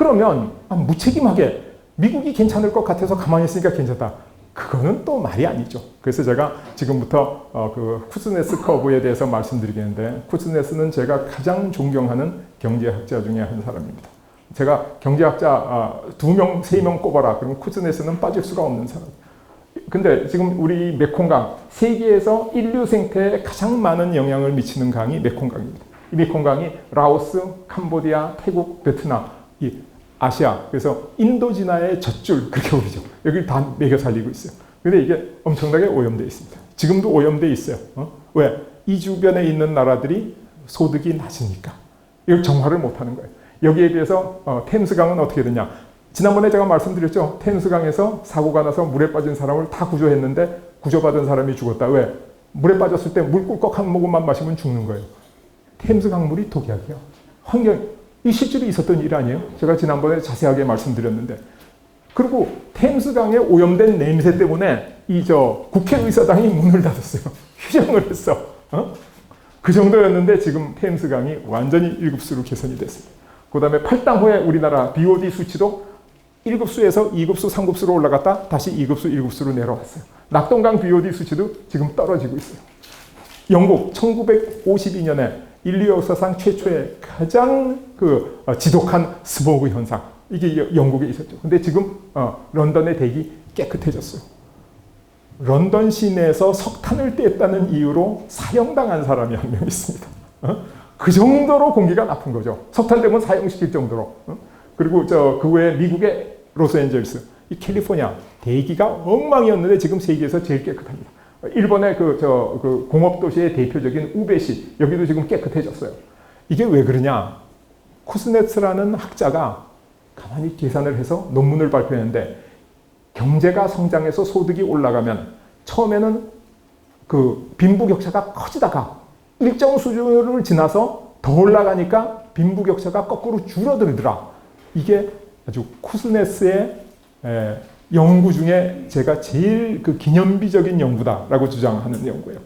그러면 무책임하게 미국이 괜찮을 것 같아서 가만히 있으니까 괜찮다. 그거는 또 말이 아니죠. 그래서 제가 지금부터 그 쿠즈네스 커브에 대해서 말씀드리겠는데, 쿠즈네스는 제가 가장 존경하는 경제학자 중에 한 사람입니다. 제가 경제학자 2명, 3명 꼽아라. 그러면 쿠즈네스는 빠질 수가 없는 사람. 근데 지금 우리 메콩강, 세계에서 인류 생태에 가장 많은 영향을 미치는 강이 메콩강입니다. 이 메콩강이 라오스, 캄보디아, 태국, 베트남, 이 아시아, 그래서 인도진화의 젖줄, 그렇게 부르죠. 여기를 다 매겨 살리고 있어요. 근데 이게 엄청나게 오염되어 있습니다. 지금도 오염되어 있어요. 왜? 이 주변에 있는 나라들이 소득이 낮으니까. 이걸 정화를 못하는 거예요. 여기에 비해서 템스강은 어떻게 되냐. 지난번에 제가 말씀드렸죠. 템스강에서 사고가 나서 물에 빠진 사람을 다 구조했는데 구조받은 사람이 죽었다. 왜? 물에 빠졌을 때 물 꿀꺽 한 모금만 마시면 죽는 거예요. 템스강 물이 독약이요. 이 실제로 있었던 일 아니에요? 제가 지난번에 자세하게 말씀드렸는데. 그리고 템스강에 오염된 냄새 때문에 국회의사당이 문을 닫았어요. 휴정을 했어. 그 정도였는데 지금 템스강이 완전히 1급수로 개선이 됐습니다. 그 다음에 8당 후에 우리나라 BOD 수치도 1급수에서 2급수, 3급수로 올라갔다 다시 2급수, 1급수로 내려왔어요. 낙동강 BOD 수치도 지금 떨어지고 있어요. 영국 1952년에 인류 역사상 최초의 가장 지독한 스모그 현상, 이게 영국에 있었죠. 근데 지금 런던의 대기 깨끗해졌어요. 런던 시내에서 석탄을 뗐다는 이유로 사형당한 사람이 한 명 있습니다. 그 정도로 공기가 나쁜 거죠. 석탄 때문에 사형시킬 정도로. 그리고 그 외에 미국의 로스앤젤레스, 이 캘리포니아 대기가 엉망이었는데 지금 세계에서 제일 깨끗합니다. 일본의 그 공업도시의 대표적인 우베시, 여기도 지금 깨끗해졌어요. 이게 왜 그러냐? 쿠즈네츠라는 학자가 가만히 계산을 해서 논문을 발표했는데, 경제가 성장해서 소득이 올라가면 처음에는 그 빈부격차가 커지다가 일정 수준을 지나서 더 올라가니까 빈부격차가 거꾸로 줄어들더라. 이게 아주 쿠즈네츠의 연구 중에 제가 제일 기념비적인 연구다라고 주장하는 연구예요.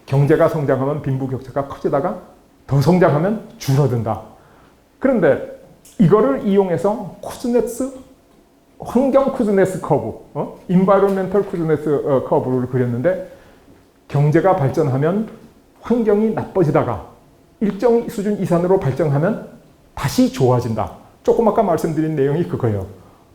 경제가 성장하면 빈부격차가 커지다가 더 성장하면 줄어든다. 그런데 이거를 이용해서 환경 쿠즈네스 커브, 인바이러멘털 쿠즈네스 커브를 그렸는데, 경제가 발전하면 환경이 나빠지다가 일정 수준 이상으로 발전하면 다시 좋아진다. 조금 아까 말씀드린 내용이 그거예요.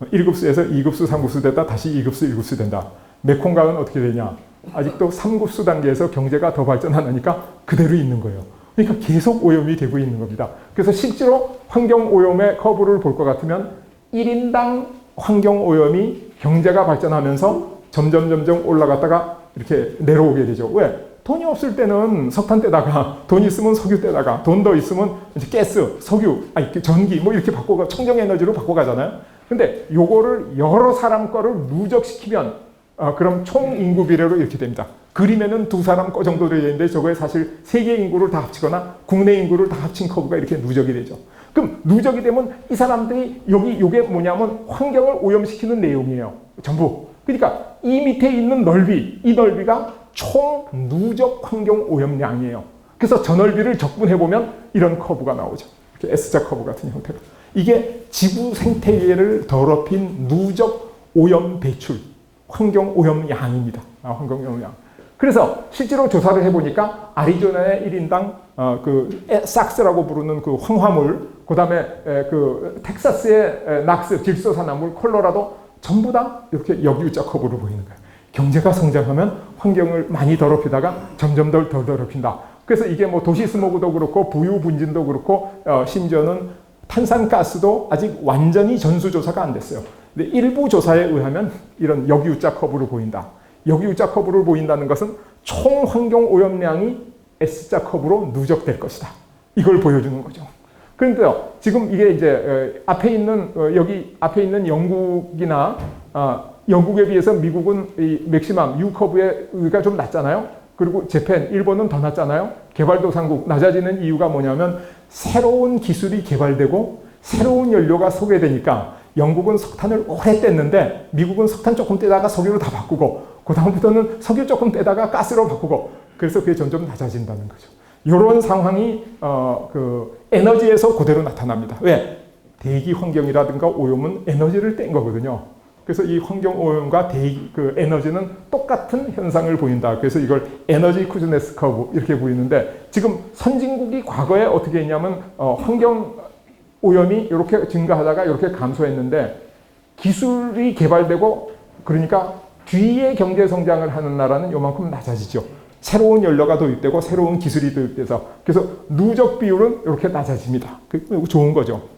1급수에서 2급수, 3급수 됐다 다시 2급수, 1급수 된다. 메콩강은 어떻게 되냐? 아직도 3급수 단계에서 경제가 더 발전 안 하니까 그대로 있는 거예요. 그러니까 계속 오염이 되고 있는 겁니다. 그래서 실제로 환경 오염의 커브를 볼 것 같으면 1인당 환경 오염이 경제가 발전하면서 점점 올라갔다가 이렇게 내려오게 되죠. 왜? 돈이 없을 때는 석탄 떼다가, 돈 있으면 석유 떼다가, 돈 더 있으면 이제 가스, 석유, 전기 이렇게 바꿔가, 청정에너지로 바꿔가잖아요. 근데 요거를 여러 사람 거를 누적시키면 그럼 총 인구 비례로 이렇게 됩니다. 그림에는 2사람 거 정도 되어 있는데 저거에 사실 세계 인구를 다 합치거나 국내 인구를 다 합친 커브가 이렇게 누적이 되죠. 그럼 누적이 되면 이 사람들이 요게 뭐냐면 환경을 오염시키는 내용이에요. 전부. 그러니까 이 밑에 있는 넓이, 이 넓이가 총 누적 환경 오염량이에요. 그래서 저 넓이를 적분해보면 이런 커브가 나오죠. 이렇게 S자 커브 같은 형태로. 이게 지구 생태계를 더럽힌 누적 오염 배출, 환경 오염량입니다. 환경 오염량. 그래서 실제로 조사를 해보니까 아리조나의 1인당 삭스라고 부르는 그 황화물, 그 다음에 텍사스의 낙스, 질소산화물, 콜로라도 전부 다 이렇게 역유자 커브로 보이는 거예요. 경제가 성장하면 환경을 많이 더럽히다가 점점 더 더럽힌다. 그래서 이게 도시 스모그도 그렇고 부유 분진도 그렇고 심지어는 탄산가스도 아직 완전히 전수조사가 안 됐어요. 근데 일부 조사에 의하면 이런 역유자 커브로 보인다. 역유자 커브를 보인다는 것은 총 환경 오염량이 S자 커브로 누적될 것이다. 이걸 보여주는 거죠. 그런데 지금 이게 이제 여기 앞에 있는 영국이나 영국에 비해서 미국은 이 맥시멈 U 커브가 좀 낮잖아요. 그리고 재팬, 일본은 더 낮잖아요. 개발도상국 낮아지는 이유가 뭐냐면 새로운 기술이 개발되고 새로운 연료가 소개되니까 영국은 석탄을 오래 뗐는데 미국은 석탄 조금 떼다가 석유로 다 바꾸고 그 다음부터는 석유 조금 떼다가 가스로 바꾸고 그래서 그게 점점 낮아진다는 거죠. 이런 상황이 에너지에서 그대로 나타납니다. 왜? 대기 환경이라든가 오염은 에너지를 뗀 거거든요. 그래서 이 환경 오염과 그 에너지는 똑같은 현상을 보인다. 그래서 이걸 에너지 쿠즈네스 커브 이렇게 보이는데, 지금 선진국이 과거에 어떻게 했냐면 환경 오염이 이렇게 증가하다가 이렇게 감소했는데, 기술이 개발되고 그러니까 뒤에 경제 성장을 하는 나라는 요만큼 낮아지죠. 새로운 연료가 도입되고 새로운 기술이 도입돼서, 그래서 누적 비율은 이렇게 낮아집니다. 그 좋은 거죠.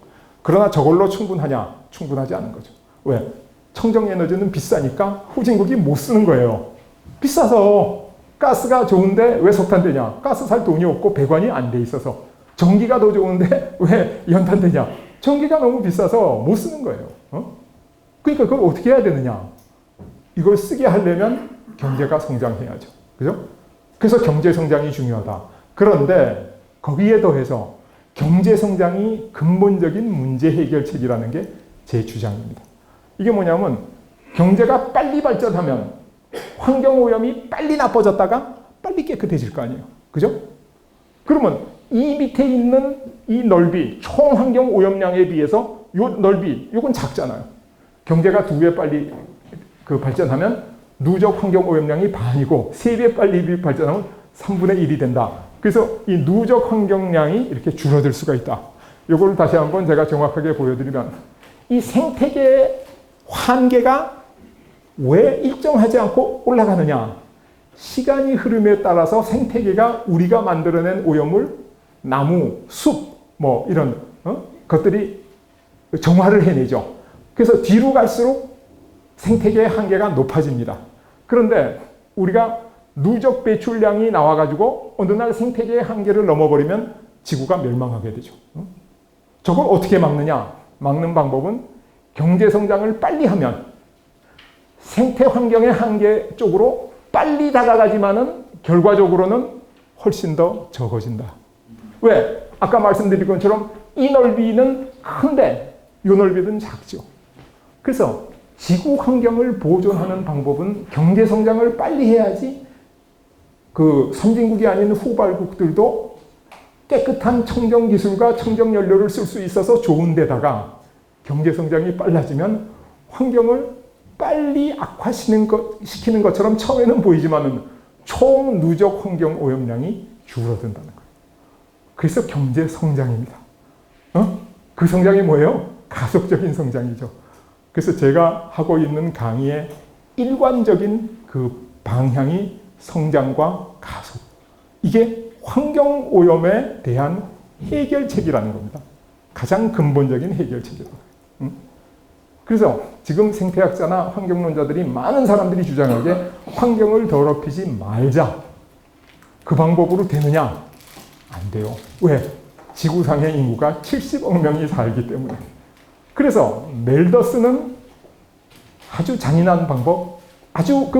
그러나 저걸로 충분하냐? 충분하지 않은 거죠. 왜? 청정 에너지는 비싸니까 후진국이 못 쓰는 거예요. 비싸서. 가스가 좋은데 왜 석탄되냐? 가스 살 돈이 없고 배관이 안 돼 있어서. 전기가 더 좋은데 왜 연탄되냐? 전기가 너무 비싸서 못 쓰는 거예요. 그러니까 그걸 어떻게 해야 되느냐? 이걸 쓰게 하려면 경제가 성장해야죠. 그죠? 그래서 경제 성장이 중요하다. 그런데 거기에 더해서 경제 성장이 근본적인 문제 해결책이라는 게 제 주장입니다. 이게 뭐냐면, 경제가 빨리 발전하면 환경 오염이 빨리 나빠졌다가 빨리 깨끗해질 거 아니에요. 그죠? 그러면 이 밑에 있는 이 넓이, 총 환경 오염량에 비해서 요 넓이, 요건 작잖아요. 경제가 2배 빨리 발전하면 누적 환경 오염량이 반이고 3배 빨리 발전하면 3분의 1이 된다. 그래서 이 누적 환경량이 이렇게 줄어들 수가 있다. 이걸 다시 한번 제가 정확하게 보여드리면, 이 생태계의 한계가 왜 일정하지 않고 올라가느냐? 시간이 흐름에 따라서 생태계가 우리가 만들어낸 오염을 나무, 숲, 뭐 이런 것들이 정화를 해내죠. 그래서 뒤로 갈수록 생태계의 한계가 높아집니다. 그런데 우리가 누적 배출량이 나와가지고 어느 날 생태계의 한계를 넘어버리면 지구가 멸망하게 되죠. 저걸 어떻게 막느냐? 막는 방법은 경제 성장을 빨리 하면 생태 환경의 한계 쪽으로 빨리 다가가지만은 결과적으로는 훨씬 더 적어진다. 왜? 아까 말씀드린 것처럼 이 넓이는 큰데 이 넓이는 작죠. 그래서 지구 환경을 보존하는 방법은 경제 성장을 빨리 해야지 그 선진국이 아닌 후발국들도 깨끗한 청정 기술과 청정 연료를 쓸 수 있어서 좋은 데다가 경제 성장이 빨라지면 환경을 빨리 악화시키는 것처럼 처음에는 보이지만은 총 누적 환경 오염량이 줄어든다는 거예요. 그래서 경제 성장입니다. 그 성장이 뭐예요? 가속적인 성장이죠. 그래서 제가 하고 있는 강의의 일관적인 그 방향이 성장과 가속. 이게 환경 오염에 대한 해결책이라는 겁니다. 가장 근본적인 해결책이다. 그래서 지금 생태학자나 환경론자들이, 많은 사람들이 주장하기에 환경을 더럽히지 말자. 그 방법으로 되느냐? 안 돼요. 왜? 지구상의 인구가 70억 명이 살기 때문에. 그래서 멜더스는 아주 잔인한 방법, 아주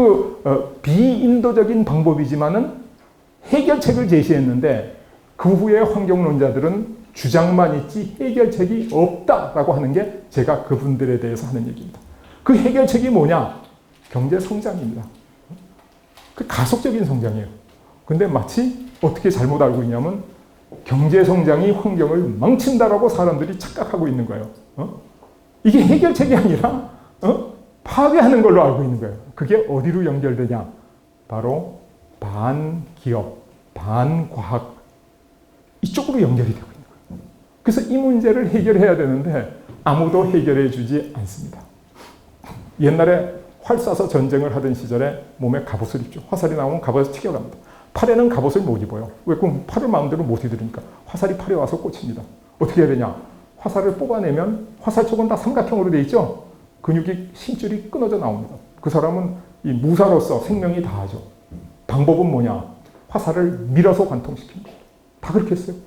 비인도적인 방법이지만은 해결책을 제시했는데, 그 후에 환경론자들은 주장만 있지 해결책이 없다라고 하는 게 제가 그분들에 대해서 하는 얘기입니다. 그 해결책이 뭐냐? 경제 성장입니다. 그 가속적인 성장이에요. 근데 마치 어떻게 잘못 알고 있냐면, 경제 성장이 환경을 망친다라고 사람들이 착각하고 있는 거예요. 이게 해결책이 아니라 파괴하는 걸로 알고 있는 거예요. 그게 어디로 연결되냐? 바로 반기업, 반과학 이쪽으로 연결이 되고 있는 거예요. 그래서 이 문제를 해결해야 되는데 아무도 해결해 주지 않습니다. 옛날에 활 쏴서 전쟁을 하던 시절에 몸에 갑옷을 입죠. 화살이 나오면 갑옷을 튀겨갑니다. 팔에는 갑옷을 못 입어요. 왜? 그럼 팔을 마음대로 못 휘두르니까. 화살이 팔에 와서 꽂힙니다. 어떻게 해야 되냐? 화살을 뽑아내면 화살촉은 다 삼각형으로 되어 있죠. 근육이 힘줄이 끊어져 나옵니다. 그 사람은 이 무사로서 생명이 다하죠. 방법은 뭐냐? 화살을 밀어서 관통시킵니다. 다 그렇게 했어요.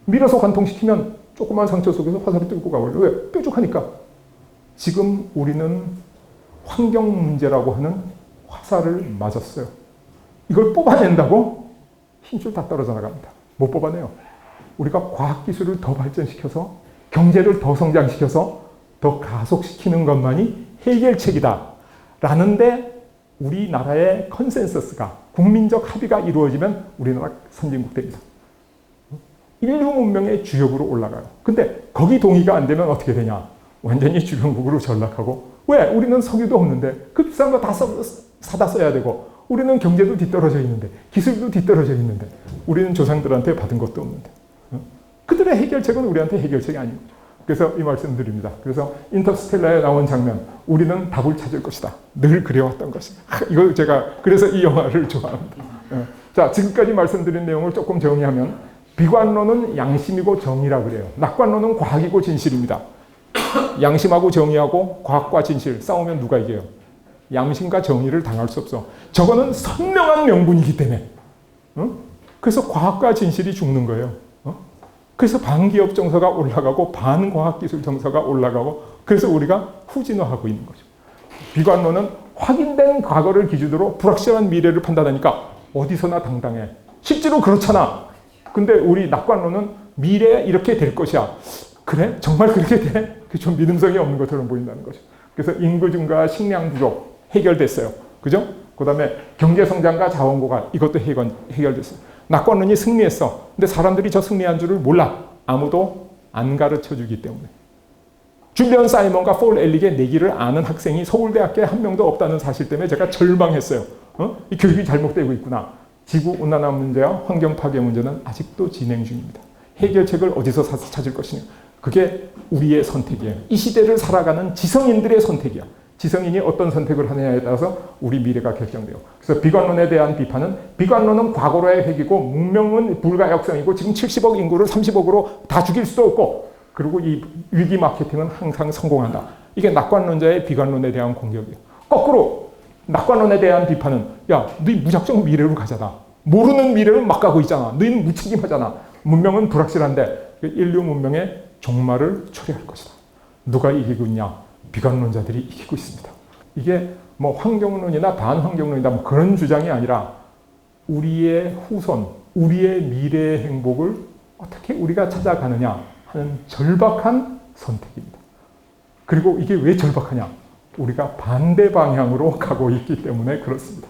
밀어서 관통시키면 조그만 상처 속에서 화살이 뚫고 가버려요. 왜? 뾰족하니까. 지금 우리는 환경 문제라고 하는 화살을 맞았어요. 이걸 뽑아낸다고 힘줄 다 떨어져 나갑니다. 못 뽑아내요. 우리가 과학기술을 더 발전시켜서 경제를 더 성장시켜서 더 가속시키는 것만이 해결책이다 라는데, 우리나라의 컨센서스가, 국민적 합의가 이루어지면 우리나라 선진국 됩니다. 인류 문명의 주역으로 올라가요. 근데 거기 동의가 안 되면 어떻게 되냐? 완전히 주변국으로 전락하고, 왜? 우리는 석유도 없는데 그 비싼 거 다 사다 써야 되고, 우리는 경제도 뒤떨어져 있는데, 기술도 뒤떨어져 있는데, 우리는 조상들한테 받은 것도 없는데, 그들의 해결책은 우리한테 해결책이 아닌 거죠. 그래서 이 말씀 드립니다. 그래서 인터스텔라에 나온 장면, 우리는 답을 찾을 것이다. 늘 그래왔던 것이다. 이거 제가 그래서 이 영화를 좋아합니다. 자, 지금까지 말씀드린 내용을 조금 정리하면, 비관론은 양심이고 정의라 그래요. 낙관론은 과학이고 진실입니다. 양심하고 정의하고 과학과 진실 싸우면 누가 이겨요? 양심과 정의를 당할 수 없어. 저거는 선명한 명분이기 때문에. 그래서 과학과 진실이 죽는 거예요. 그래서 반기업 정서가 올라가고 반과학기술 정서가 올라가고, 그래서 우리가 후진화하고 있는 거죠. 비관론은 확인된 과거를 기준으로 불확실한 미래를 판단하니까 어디서나 당당해. 실제로 그렇잖아. 근데 우리 낙관론은 미래에 이렇게 될 것이야. 그래? 정말 그렇게 돼? 그게 좀 믿음성이 없는 것처럼 보인다는 거죠. 그래서 인구 증가와 식량 부족 해결됐어요. 그죠? 그 다음에 경제 성장과 자원 고갈, 이것도 해결됐어요. 낙관론이 승리했어. 근데 사람들이 저 승리한 줄을 몰라. 아무도 안 가르쳐 주기 때문에. 줄리언 사이먼과 폴 엘릭의 내기를 아는 학생이 서울대학교에 한 명도 없다는 사실 때문에 제가 절망했어요. 이 교육이 잘못되고 있구나. 지구온난화 문제와 환경 파괴 문제는 아직도 진행 중입니다. 해결책을 어디서 찾을 것이냐. 그게 우리의 선택이에요. 이 시대를 살아가는 지성인들의 선택이야. 지성인이 어떤 선택을 하느냐에 따라서 우리 미래가 결정돼요. 그래서 비관론에 대한 비판은, 비관론은 과거로의 회귀고 문명은 불가역성이고 지금 70억 인구를 30억으로 다 죽일 수도 없고, 그리고 이 위기 마케팅은 항상 성공한다. 이게 낙관론자의 비관론에 대한 공격이에요. 거꾸로 낙관론에 대한 비판은, 야, 너희 무작정 미래로 가잖아. 모르는 미래를 막 가고 있잖아. 너희는 무책임하잖아. 문명은 불확실한데 인류 문명의 종말을 초래할 것이다. 누가 이기고 있냐? 비관론자들이 이기고 있습니다. 이게 뭐 환경론이나 반환경론이다 뭐 그런 주장이 아니라, 우리의 후손, 우리의 미래의 행복을 어떻게 우리가 찾아가느냐 하는 절박한 선택입니다. 그리고 이게 왜 절박하냐? 우리가 반대 방향으로 가고 있기 때문에 그렇습니다.